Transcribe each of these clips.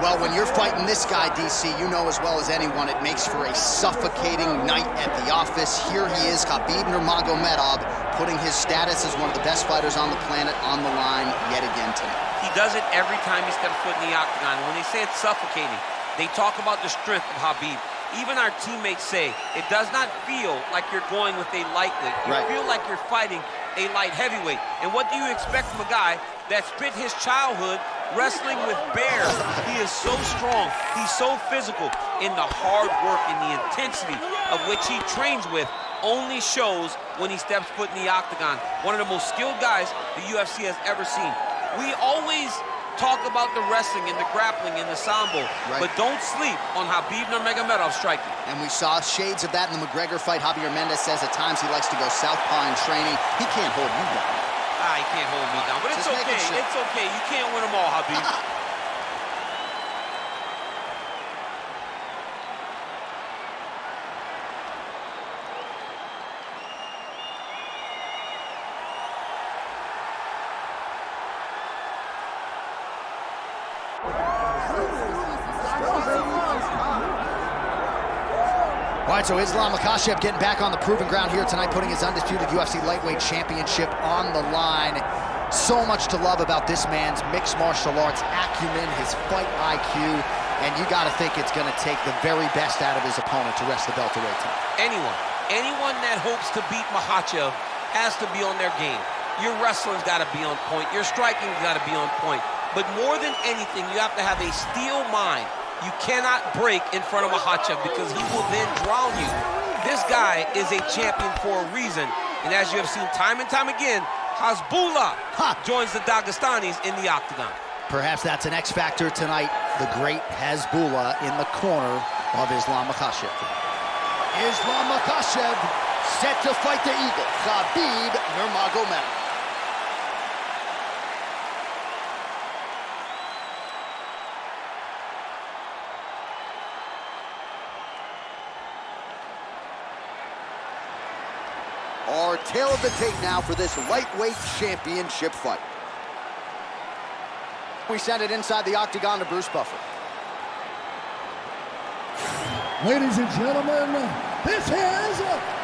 Well, when you're fighting this guy, DC, you know as well as anyone, it makes for a suffocating night at the office. Here he is, Khabib Nurmagomedov, putting his status as one of the best fighters on the planet on the line yet again tonight. He does it every time he steps foot in the octagon. When they say it's suffocating, they talk about the strength of Khabib. Even our teammates say it does not feel like you're going with a lightweight. You feel like you're fighting a light heavyweight. And what do you expect from a guy that spent his childhood wrestling with bears? He is so strong, he's so physical, and the hard work and the intensity of which he trains with only shows when he steps foot in the octagon. One of the most skilled guys the UFC has ever seen. We always talk about the wrestling and the grappling and the sambo, but don't sleep on Khabib Nurmagomedov striking. And we saw shades of that in the McGregor fight. Javier Mendez says at times he likes to go southpaw in training. He can't hold you down. He can't hold me down, but it's okay. It's okay. You can't win them all, Khabib. All right, so Islam Makhachev getting back on the proving ground here tonight, putting his undisputed UFC lightweight championship on the line. So much to love about this man's mixed martial arts acumen, his fight IQ, and you got to think it's going to take the very best out of his opponent to wrest the belt away tonight. Anyone that hopes to beat Makhachev has to be on their game. Your wrestling's got to be on point. Your striking's got to be on point. But more than anything, you have to have a steel mind. You cannot break in front of Makhachev because he will then drown you. This guy is a champion for a reason. And as you have seen time and time again, Hasbullah joins the Dagestanis in the octagon. Perhaps that's an X factor tonight. The great Hasbullah in the corner of Islam Makhachev. Islam Makhachev set to fight the Eagle, Khabib Nurmagomedov. Our tail of the tape now for this lightweight championship fight. We send it inside the octagon to Bruce Buffer. Ladies and gentlemen, this is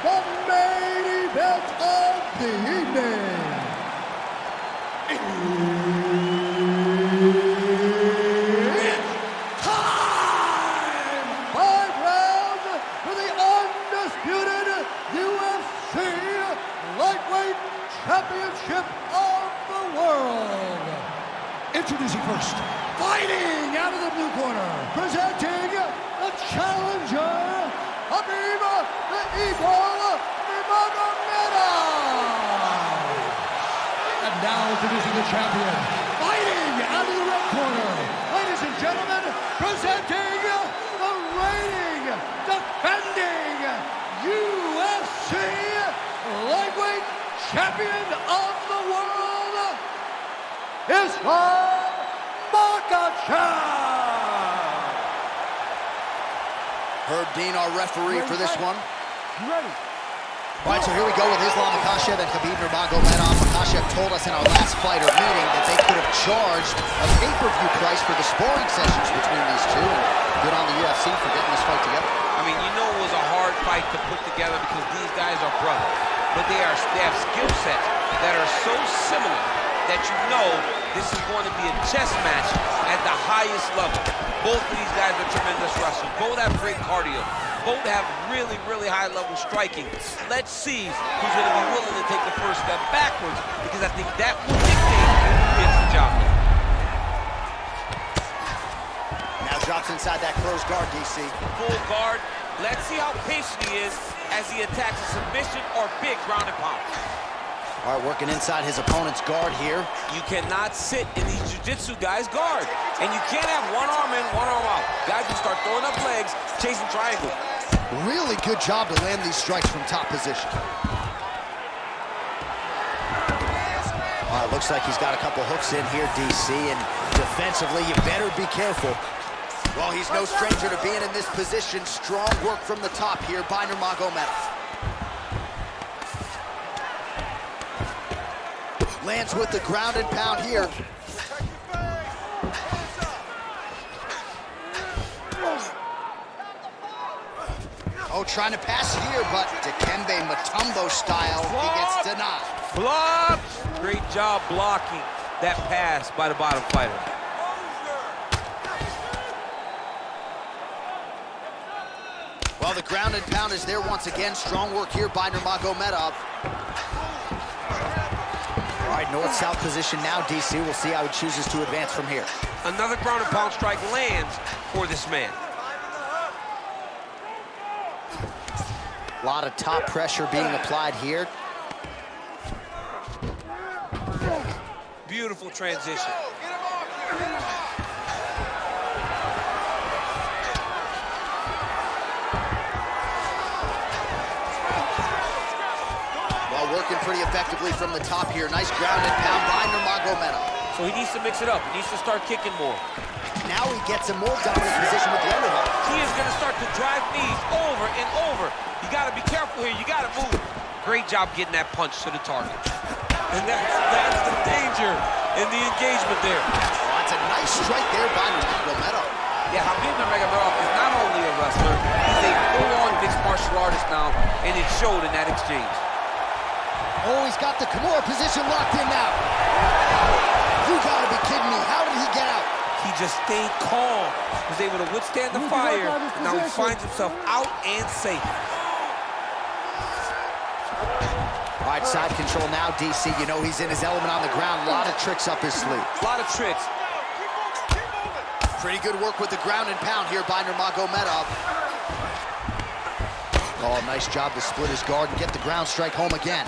the main event of the evening. It's time! 5 rounds for the undisputed UFC lightweight championship of the world. Introducing first, fighting out of the blue corner, presenting the challenger, Khabib the Eagle Nurmagomedov. And now introducing the champion, fighting out of the red corner, ladies and gentlemen, presenting the reigning, defending UFC lightweight champion of the world, Islam Makhachev. Herb Dean, our referee for this one. You ready? All right, so here we go with Islam Makhachev and Khabib Nurmagomedov. Makhachev told us in our last fighter meeting that they could have charged a pay-per-view price for the sparring sessions between these two. And good on the UFC for getting this fight together. I mean, you know it was a hard fight to put together because these guys are brothers. But they have skill sets that are so similar that you know this is going to be a chess match at the highest level. Both of these guys are tremendous wrestlers. Both have great cardio. Both have really, really high-level striking. Let's see who's going to be willing to take the first step backwards, because I think that will dictate who gets the job done. Now drops inside that closed guard, DC. Full guard. Let's see how patient he is as he attacks a submission or big ground and pound. All right, working inside his opponent's guard here. You cannot sit in these jiu-jitsu guys' guard. And you can't have one arm in, one arm out. Guys will start throwing up legs, chasing triangle. Really good job to land these strikes from top position. All right, looks like he's got a couple hooks in here, DC, and defensively, you better be careful. Well, he's no stranger to being in this position. Strong work from the top here by Nurmagomedov. Lands with the ground and pound here. Oh, trying to pass here, but Dikembe Mutombo style, he gets denied. Blocked! Great job blocking that pass by the bottom fighter. Well, the ground and pound is there once again. Strong work here by Nurmagomedov. All right, north-south position now, DC. We'll see how he chooses to advance from here. Another ground and pound strike lands for this man. A lot of top pressure being applied here. Beautiful transition. Well, working pretty effectively from the top here. Nice ground and pound by Nurmagomedov. So he needs to mix it up. He needs to start kicking more. Now he gets a more dominant position with the underhook. He is going to start to drive knees over and over. You got to be careful here. You got to move. Great job getting that punch to the target. And that's the danger in the engagement there. Oh, that's a nice strike there by Nurmagomedov. Yeah, Khabib Nurmagomedov is not only a wrestler, he's a full-on mixed martial artist now, and it showed in that exchange. Oh, he's got the Kimura position locked in now. You gotta be kidding me. How did he get out? He just stayed calm, was able to withstand the fire, and now he finds himself out and safe. All right, side control now, DC. You know he's in his element on the ground. A lot of tricks up his sleeve. A lot of tricks. Pretty good work with the ground and pound here by Nurmagomedov. Oh, nice job to split his guard and get the ground strike home again.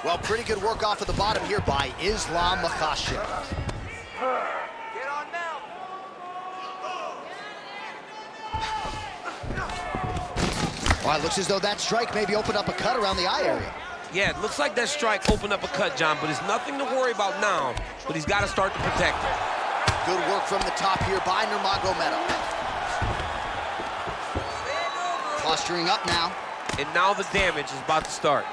Well, pretty good work off of the bottom here by Islam Makhachev. Get on now. Well, it looks as though that strike maybe opened up a cut around the eye area. Yeah, it looks like that strike opened up a cut, John, but it's nothing to worry about now, but he's got to start to protect it. Good work from the top here by Nurmagomedov. Posturing up now. And now the damage is about to start.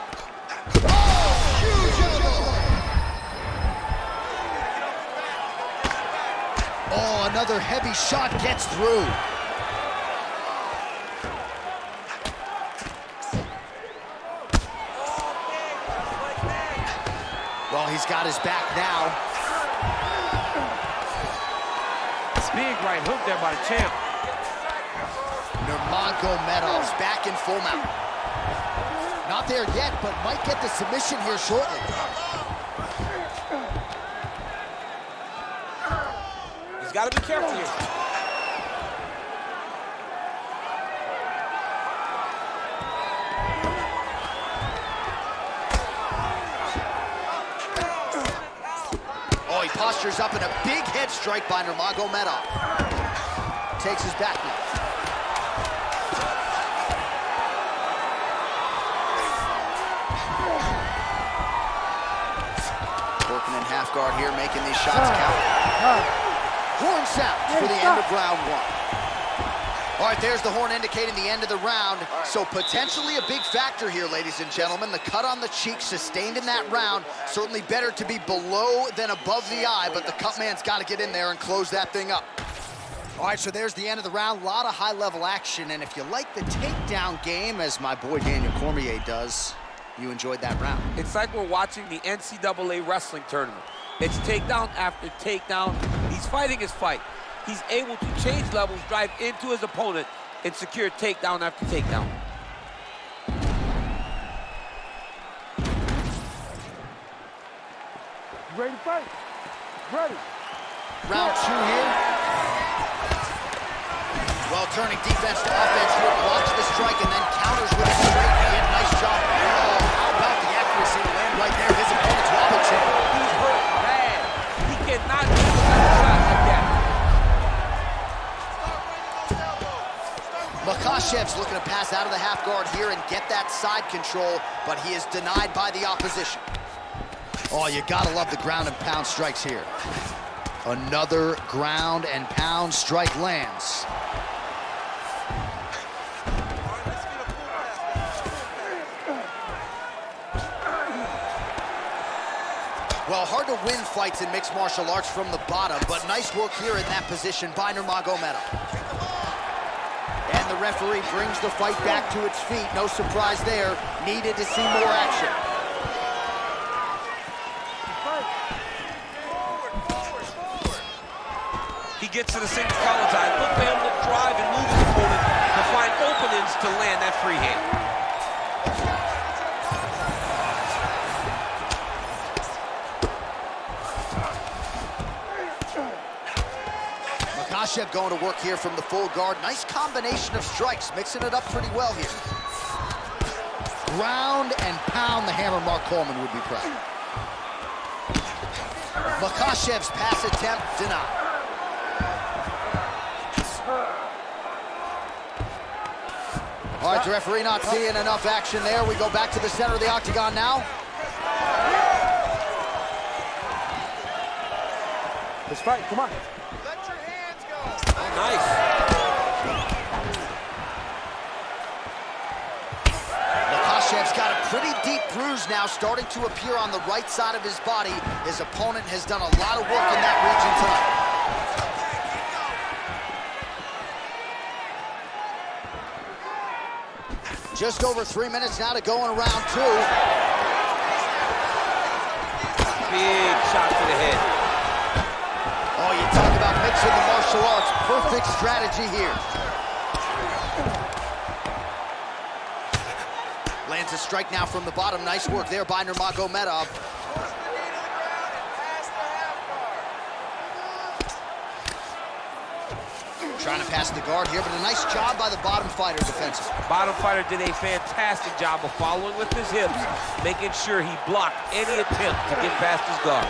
Oh, another heavy shot gets through. Well, he's got his back now. Big right hook there by the champ. Nurmagomedov's back in full mount. Not there yet, but might get the submission here shortly. He's got to be careful here. Oh, he postures up in a big head strike by Nurmagomedov. Takes his back now. Working in half guard here, making these shots count. Horn sounds for the end of round one. All right, there's the horn indicating the end of the round. So potentially a big factor here, ladies and gentlemen. The cut on the cheek sustained in that round. Certainly better to be below than above the eye, but the cut man's got to get in there and close that thing up. All right, so there's the end of the round. A lot of high-level action, and if you like the takedown game, as my boy Daniel Cormier does, you enjoyed that round. It's like we're watching the NCAA wrestling tournament. It's takedown after takedown. He's fighting his fight. He's able to change levels, drive into his opponent, and secure takedown after takedown. You ready to fight? Ready. Round two here. Well, turning defense to offense here. Blocks the strike and then counters with a straight hand. Nice job. Oh, how about the accuracy to land right there? His opponent's wobble chip. He's hurt bad. He cannot do another shot like that. Makhachev's looking to pass out of the half guard here and get that side control, but he is denied by the opposition. Oh, you gotta love the ground and pound strikes here. Another ground and pound strike lands. Well, hard to win fights in mixed martial arts from the bottom, but nice work here in that position by Nurmagomedov. And the referee brings the fight back to its feet. No surprise there. Needed to see more action. He gets to the single collar time. Look for him to drive and move his opponent to find openings to land that free hand. Makhachev going to work here from the full guard. Nice combination of strikes, mixing it up pretty well here. Ground and pound, the hammer. Mark Coleman would be proud. Makhachev's pass attempt denied. All right, the referee not seeing enough action there. We go back to the center of the octagon now. Let's fight, come on. Let your hands go. Oh, nice. Makhachev's got a pretty deep bruise now starting to appear on the right side of his body. His opponent has done a lot of work in that region tonight. Just over 3 minutes now to go in round 2. Big shot to the head. Oh, you talk about mixing the martial arts. Perfect strategy here. Lands a strike now from the bottom. Nice work there by Nurmagomedov. Trying to pass the guard here, but a nice job by the bottom fighter defensively. Bottom fighter did a fantastic job of following with his hips, making sure he blocked any attempt to get past his guard.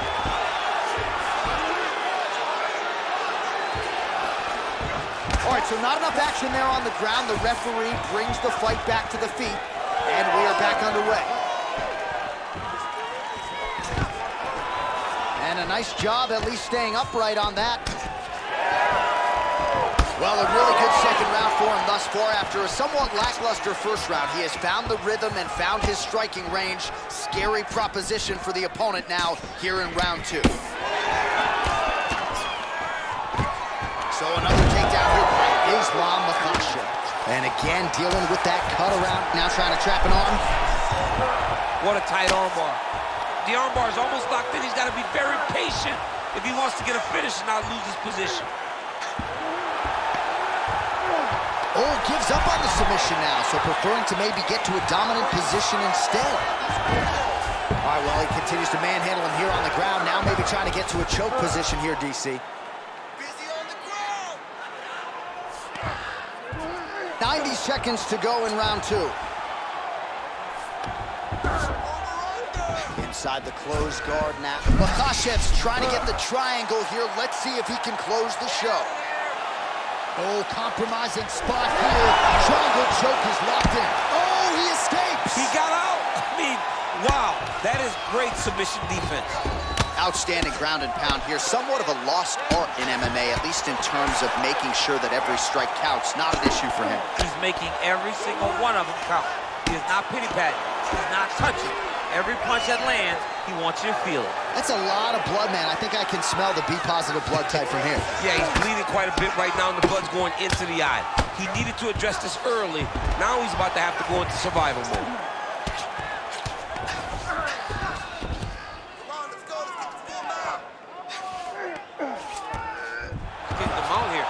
All right, so not enough action there on the ground. The referee brings the fight back to the feet, and we are back underway. And a nice job at least staying upright on that. Well, a really good second round for him thus far. After a somewhat lackluster first round, he has found the rhythm and found his striking range. Scary proposition for the opponent now here in round 2. So another takedown here by Islam Makhachev. And again, dealing with that cut around, now trying to trap an arm. What a tight armbar. The armbar is almost locked in. He's got to be very patient if he wants to get a finish and not lose his position. Oh, gives up on the submission now, so preferring to maybe get to a dominant position instead. All right, well, he continues to manhandle him here on the ground. Now maybe trying to get to a choke position here, DC. Busy on the ground. 90 seconds to go in round 2. Inside the closed guard now. Makhachev's trying to get the triangle here. Let's see if he can close the show. Oh, compromising spot here. Triangle choke is locked in. Oh, he escapes. He got out. I mean, wow. That is great submission defense. Outstanding ground and pound here. Somewhat of a lost art in MMA, at least in terms of making sure that every strike counts. Not an issue for him. He's making every single one of them count. He is not pity-patting. He's not touching. Every punch that lands, he wants you to feel it. That's a lot of blood, man. I think I can smell the B-positive blood type from here. Yeah, he's bleeding quite a bit right now, and the blood's going into the eye. He needed to address this early. Now he's about to have to go into survival mode. Come on, let's go. Let's get the full mount. Getting the mount here.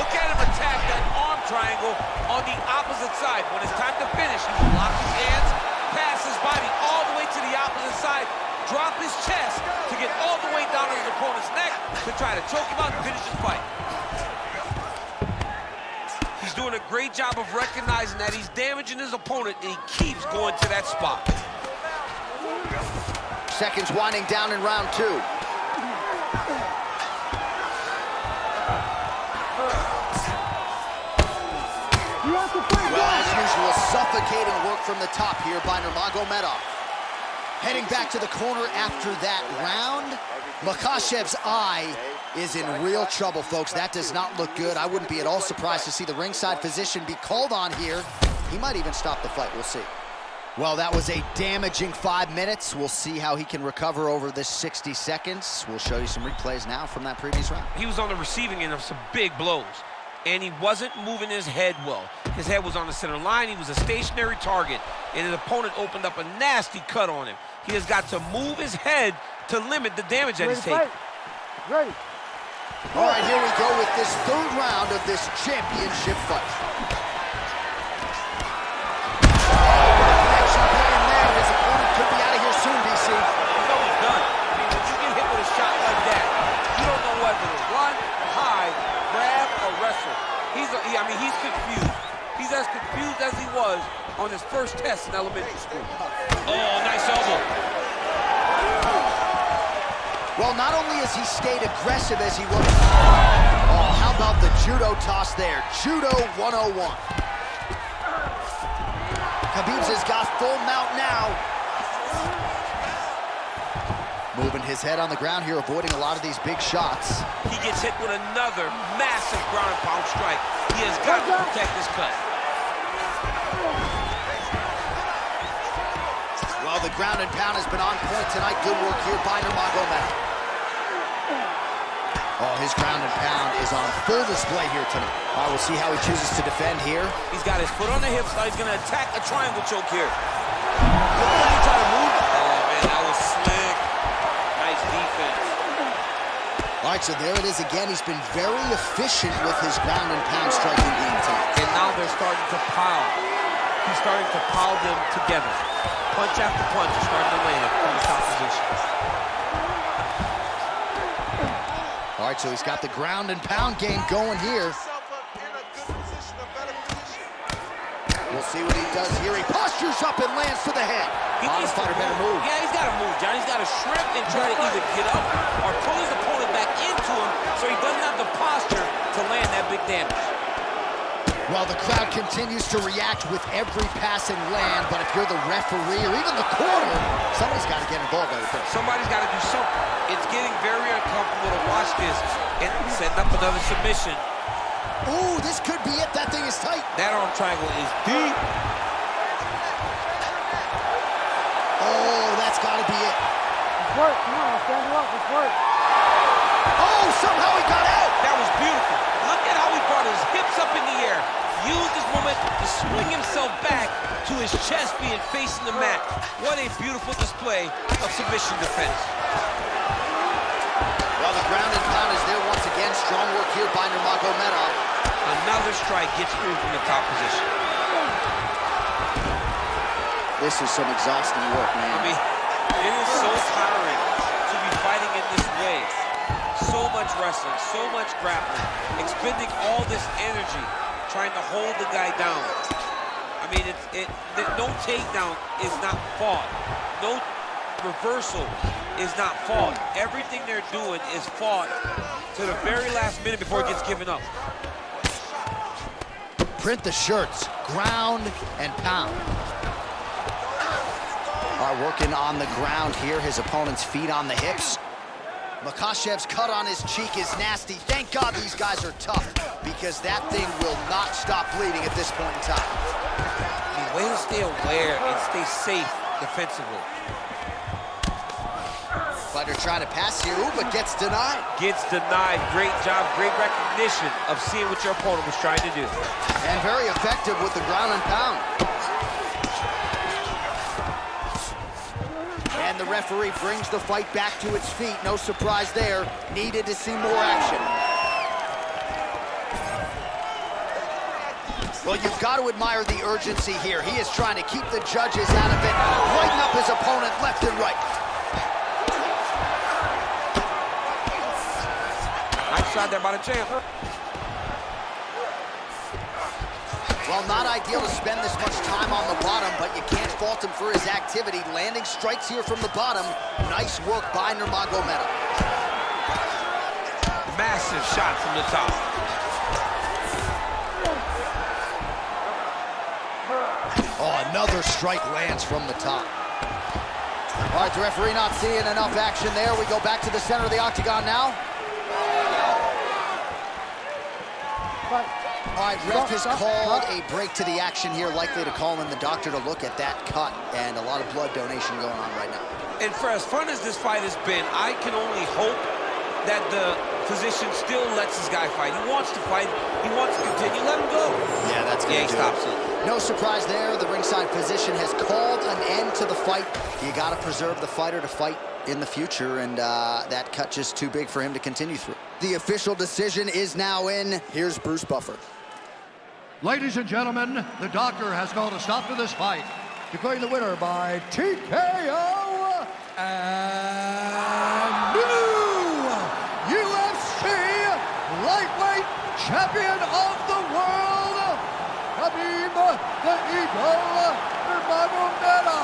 Look at him attack that arm triangle on the opposite side. When it's time to finish, he will lock his hands, pass his body all the way to the opposite side, drop his chest to get all the way down on his opponent's neck to try to choke him out and finish his fight. He's doing a great job of recognizing that he's damaging his opponent, and he keeps going to that spot. Seconds winding down in round 2. Well, as usual, suffocating work from the top here by Nurmagomedov. Heading back to the corner after that round. Makhachev's eye is in real trouble, folks. That does not look good. I wouldn't be at all surprised to see the ringside physician be called on here. He might even stop the fight. We'll see. Well, that was a damaging 5 minutes. We'll see how he can recover over this 60 seconds. We'll show you some replays now from that previous round. He was on the receiving end of some big blows, and he wasn't moving his head well. His head was on the center line. He was a stationary target, and his opponent opened up a nasty cut on him. He has got to move his head to limit the damage that he's taking. Ready. All right, here we go with this third round of this championship fight. Connection playing there. His opponent could be out of here soon, DC. He's almost done. I mean, when you get hit with a shot like that, you don't know whether to run, hide, grab, or wrestle. He's confused. He's as confused as he was on his first test in elementary school. Oh, nice elbow. Well, not only has he stayed aggressive as he was. Oh, how about the judo toss there? Judo 101. Khabib has got full mount now. Moving his head on the ground here, avoiding a lot of these big shots. He gets hit with another massive ground and pound strike. He has got to protect his cut. Well, the ground and pound has been on point tonight. Good work here by Nurmagomedov. Oh, his ground and pound is on full display here tonight. All right, we'll see how he chooses to defend here. He's got his foot on the hips. Now he's going to attack a triangle choke here. Look at how he tried to move. Oh, man, that was slick. Nice defense. All right, so there it is again. He's been very efficient with his ground and pound striking game tonight. And now they're starting to pile. He's starting to pile them together. Punch after punch is starting to land from the top position. All right, so he's got the ground and pound game going here. We'll see what he does here. He postures up and lands to the head. Honest fighter better move. Yeah, he's got to move, John. He's got to shrimp and try to either get up or pull his opponent back into him so he doesn't have the posture to land that big damage. Well, the crowd continues to react with every passing land, but if you're the referee or even the corner, somebody's got to get involved, I would think. Somebody's got to do something. It's getting very uncomfortable to watch this and setting up another submission. Ooh, this could be it. That thing is tight. That arm triangle is deep. Oh, that's got to be it. It's work. Come on, stand you up. It's work. Oh, somehow he got out. That was beautiful. Look at how he brought his hips up in the air. Used this moment to swing himself back to his chest being facing the mat. What a beautiful display of submission defense. Well, the ground and pound is there once again. Strong work here by Nurmagomedov. Another strike gets through from the top position. This is some exhausting work, man. I mean, it is so tiring to be fighting in this way. So much wrestling, so much grappling, expending all this energy trying to hold the guy down. I mean, no takedown is not fought. No reversal is not fought. Everything they're doing is fought to the very last minute before it gets given up. Print the shirts, ground and pound. All right, working on the ground here. His opponent's feet on the hips. Makhachev's cut on his cheek is nasty. Thank God these guys are tough, because that thing will not stop bleeding at this point in time. I mean, way to stay aware and stay safe defensively. Fighter trying to pass here, ooh, but gets denied. Gets denied. Great job, great recognition of seeing what your opponent was trying to do. And very effective with the ground and pound. And the referee brings the fight back to its feet. No surprise there. Needed to see more action. Well, you've got to admire the urgency here. He is trying to keep the judges out of it, lighting up his opponent left and right. Nice shot there by the champ. Well, not ideal to spend this much time on the bottom, but you can't fault him for his activity. Landing strikes here from the bottom. Nice work by Nurmagomedov. Massive shot from the top. Oh, another strike lands from the top. All right, the referee not seeing enough action there. We go back to the center of the octagon now. Fight. All right, ref has called a break to the action here, likely to call in the doctor to look at that cut, and a lot of blood donation going on right now. And for as fun as this fight has been, I can only hope that the physician still lets this guy fight. He wants to fight. He wants to continue. Let him go. Yeah, that's going to do stops it. it. No surprise there. The ringside physician has called an end to the fight. You got to preserve the fighter to fight in the future, and that cut just too big for him to continue through. The official decision is now in. Here's Bruce Buffer. Ladies and gentlemen, the doctor has called a stop to this fight, declaring the winner by TKO and new UFC lightweight champion of the world, Khabib the Eagle Nurmagomedov.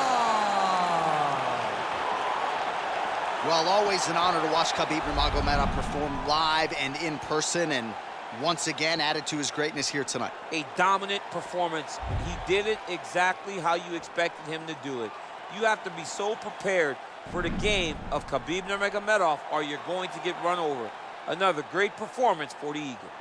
Well, always an honor to watch Khabib Nurmagomedov perform live and in person, and once again added to his greatness here tonight. A dominant performance. He did it exactly how you expected him to do it. You have to be so prepared for the game of Khabib Nurmagomedov, or you're going to get run over. Another great performance for the Eagle.